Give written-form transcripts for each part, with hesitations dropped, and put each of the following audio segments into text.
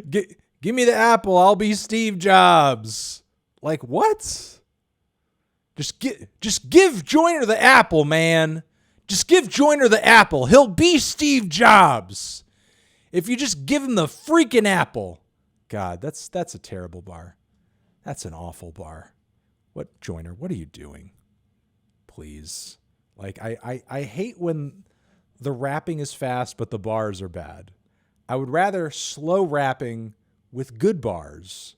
Give me the apple. I'll be Steve Jobs. Like, what? Just give Joyner the apple, man. Just give Joyner the apple. He'll be Steve Jobs. If you just give him the freaking apple. God, that's a terrible bar. That's an awful bar. What, Joyner, what are you doing? Please. Like, I hate when the rapping is fast, but the bars are bad. I would rather slow rapping with good bars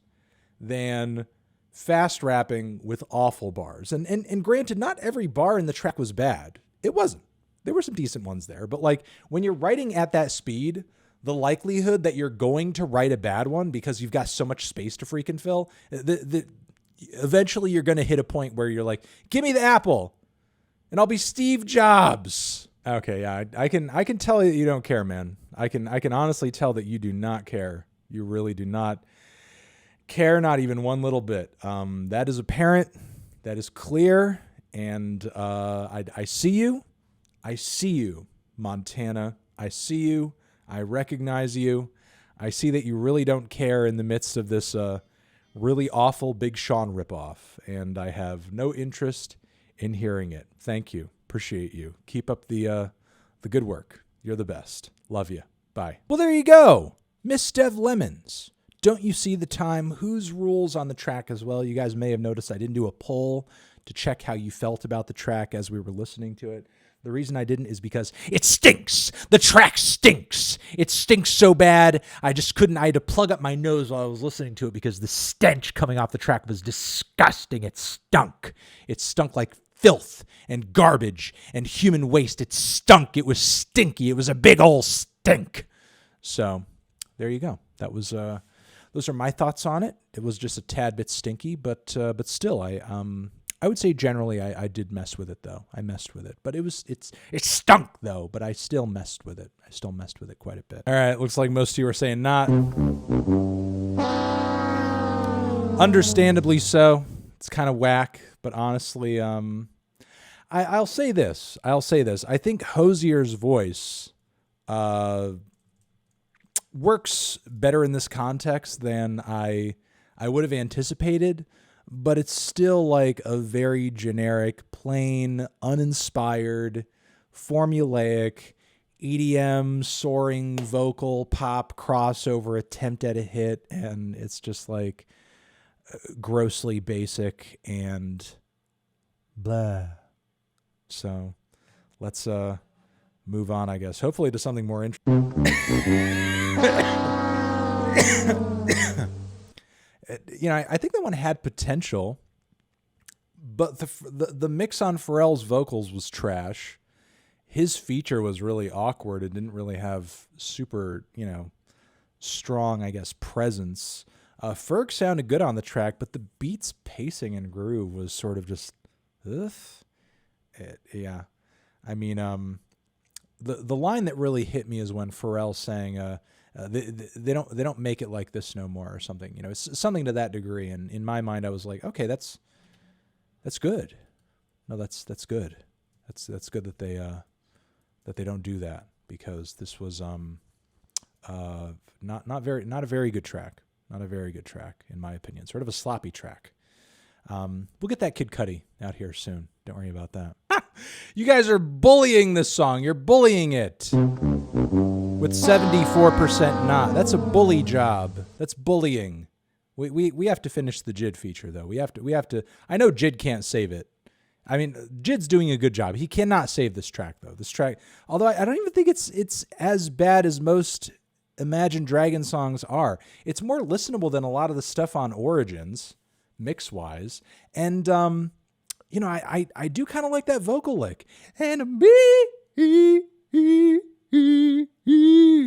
than fast rapping with awful bars. And granted, not every bar in the track was bad. It wasn't. There were some decent ones there. But like when you're writing at that speed, the likelihood that you're going to write a bad one because you've got so much space to freaking fill, eventually you're going to hit a point where you're like, give me the apple and I'll be Steve Jobs. Okay, yeah, I can tell you don't care, man. I can honestly tell that you do not care. You really do not care, not even one little bit. That is apparent. That is clear. And I see you. I see you, Montana. I see you. I recognize you. I see that you really don't care in the midst of this really awful Big Sean ripoff. And I have no interest in hearing it. Thank you. Appreciate you. Keep up the good work. You're the best. Love you. Bye. Well, there you go. Miss Dev Lemons. Don't you see the time? Whose rules on the track as well? You guys may have noticed I didn't do a poll to check how you felt about the track as we were listening to it. The reason I didn't is because it stinks. The track stinks. It stinks so bad, I just couldn't. I had to plug up my nose while I was listening to it because the stench coming off the track was disgusting. It stunk. It stunk like filth and garbage and human waste. It stunk. It was stinky. It was a big old stink. So there you go. That was those are my thoughts on it. It was just a tad bit stinky, but still, I would say generally I did mess with it though. I messed with it, but it stunk though. But I still messed with it. I still messed with it quite a bit. All right, looks like most of you are saying not. Understandably so. It's kind of whack, but honestly, I'll say this. I think Hosier's voice works better in this context than I would have anticipated, but it's still like a very generic, plain, uninspired, formulaic, EDM, soaring vocal, pop crossover attempt at a hit, and it's just like grossly basic and blah. So let's move on, I guess. Hopefully to something more interesting. I think that one had potential, but the mix on Pharrell's vocals was trash. His feature was really awkward. It didn't really have super, strong, I guess, presence. Ferg sounded good on the track, but the beat's pacing and groove was sort of just, yeah. I mean, the line that really hit me is when Pharrell sang, they don't make it like this no more or something. It's something to that degree. And in my mind, I was like, okay, that's good. No, that's good. That's good that they don't do that, because this was not a very good track. Not a very good track, in my opinion. Sort of a sloppy track. We'll get that Kid Cudi out here soon. Don't worry about that. You guys are bullying this song. You're bullying it with 74% not. That's a bully job. That's bullying. We have to finish the Jid feature though. We have to. I know Jid can't save it. I mean, Jid's doing a good job. He cannot save this track though. This track, although I don't even think it's as bad as most Imagine Dragon songs are. It's more listenable than a lot of the stuff on Origins, mix-wise. And, I do kind of like that vocal lick. And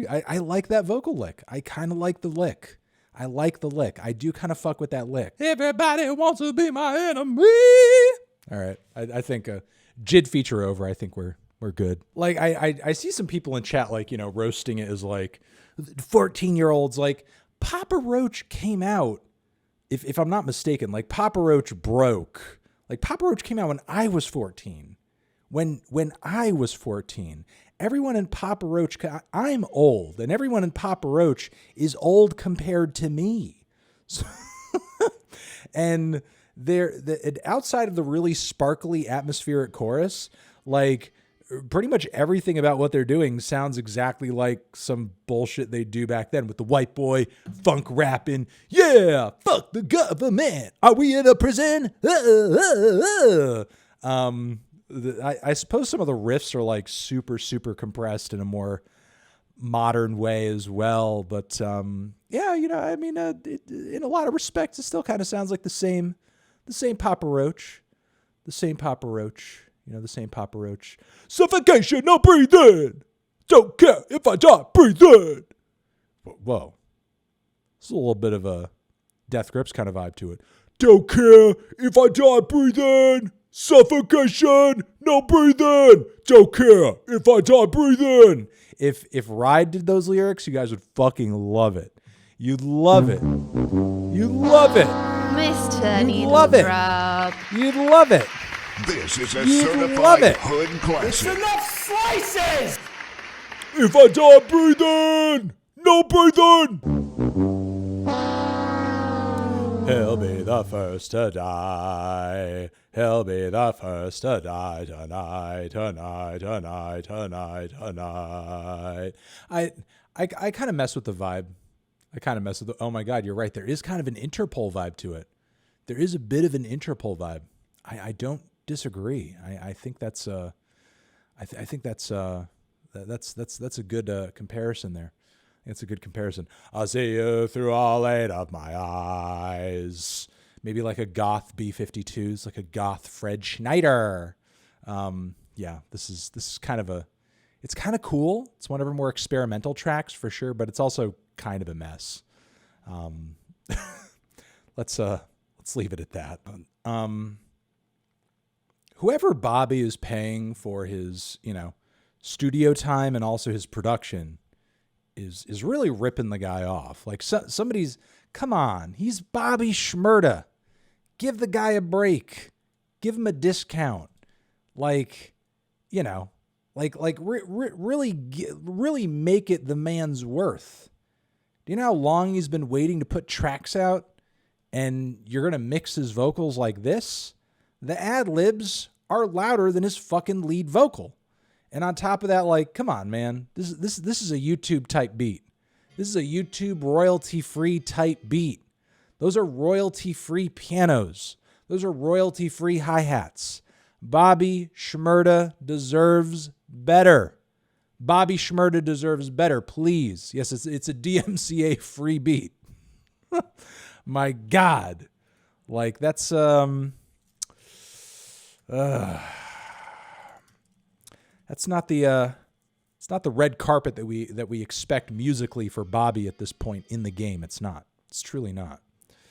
I like that vocal lick. I kind of like the lick. I like the lick. I do kind of fuck with that lick. Everybody wants to be my enemy. All right. I think Jid feature over. I think we're good. Like, I see some people in chat, like, roasting it as like 14-year-olds. Like, Papa Roach came out, if I'm not mistaken, like Papa Roach broke. Like, Papa Roach came out when I was 14. When I was 14. everyone in Papa Roach, I'm old, and everyone in Papa Roach is old compared to me. So, and outside of the really sparkly atmospheric chorus, like pretty much everything about what they're doing sounds exactly like some bullshit they do back then with the white boy funk rapping. Yeah, fuck the government. Are we in a prison? I suppose some of the riffs are like super, super compressed in a more modern way as well. But yeah, you know, I mean, in a lot of respects, it still kind of sounds like the same Papa Roach, you know, the same Papa Roach. Suffocation, no breathe in. Don't care if I die, breathe in. Whoa. It's a little bit of a Death Grips kind of vibe to it. Don't care if I die, breathe in. Suffocation, no breathe in. Don't care if I die, breathe in. If Ride did those lyrics, you guys would fucking love it. You'd love it. You'd love it. Mr. You'd love it. Drop. You'd love it. This is a You'd love certified it. hood classic. It's enough slices! If I die, breathe in. No breathe in. He'll be the first to die. He'll be the first to die tonight, tonight, tonight, tonight, tonight. I kind of mess with the vibe. Oh my God, you're right. There is kind of an Interpol vibe to it. There is a bit of an Interpol vibe. I don't disagree. I think that's a good comparison there. It's a good comparison. I'll see you through all 8 of my eyes. Maybe like a goth B-52s, like a goth Fred Schneider. Yeah, this is kind of it's kind of cool. It's one of her more experimental tracks for sure, but it's also kind of a mess. Let's leave it at that. Whoever Bobby is paying for his, you know, studio time and also his production is really ripping the guy off. Like somebody's, come on, he's Bobby Shmurda. Give the guy a break. Give him a discount. Like, you know, really make it the man's worth. Do you know how long he's been waiting to put tracks out? And you're going to mix his vocals like this? The ad-libs are louder than his fucking lead vocal. And on top of that, like, come on, man. This is a YouTube type beat. This is a YouTube royalty-free type beat. Those are royalty-free pianos. Those are royalty-free hi-hats. Bobby Shmurda deserves better. Bobby Shmurda deserves better, please. Yes, it's a DMCA free beat. My God. Like, that's that's not the it's not the red carpet that we expect musically for Bobby at this point in the game. It's not. It's truly not.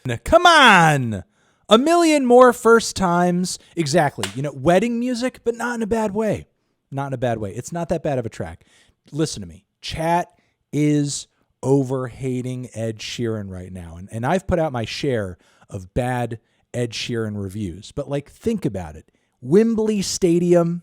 Now, come on! A million more first times. Exactly. You know, wedding music, but not in a bad way. Not in a bad way. It's not that bad of a track. Listen to me. Chat is over-hating Ed Sheeran right now. And I've put out my share of bad Ed Sheeran reviews. But, like, think about it. Wembley Stadium,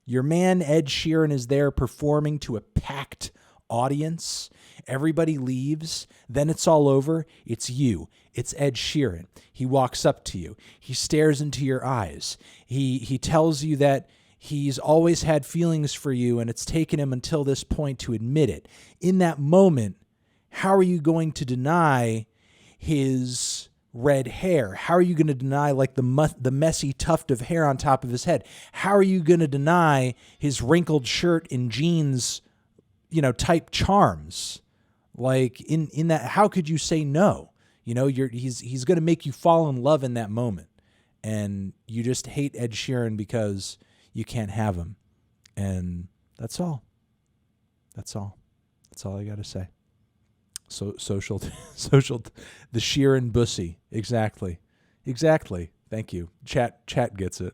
your man Ed Sheeran is there performing to a packed audience. Everybody leaves. Then it's all over. It's you. It's Ed Sheeran. He walks up to you. He stares into your eyes. He tells you that he's always had feelings for you, and it's taken him until this point to admit it. In that moment, how are you going to deny his red hair? How are you going to deny like the messy tuft of hair on top of his head? How are you going to deny his wrinkled shirt and jeans, you know, type charms? Like in that, how could you say no? You know, he's going to make you fall in love in that moment, and you just hate Ed Sheeran because you can't have him, and that's all. That's all I got to say. So social, the Sheeran bussy. Exactly. Thank you. Chat gets it.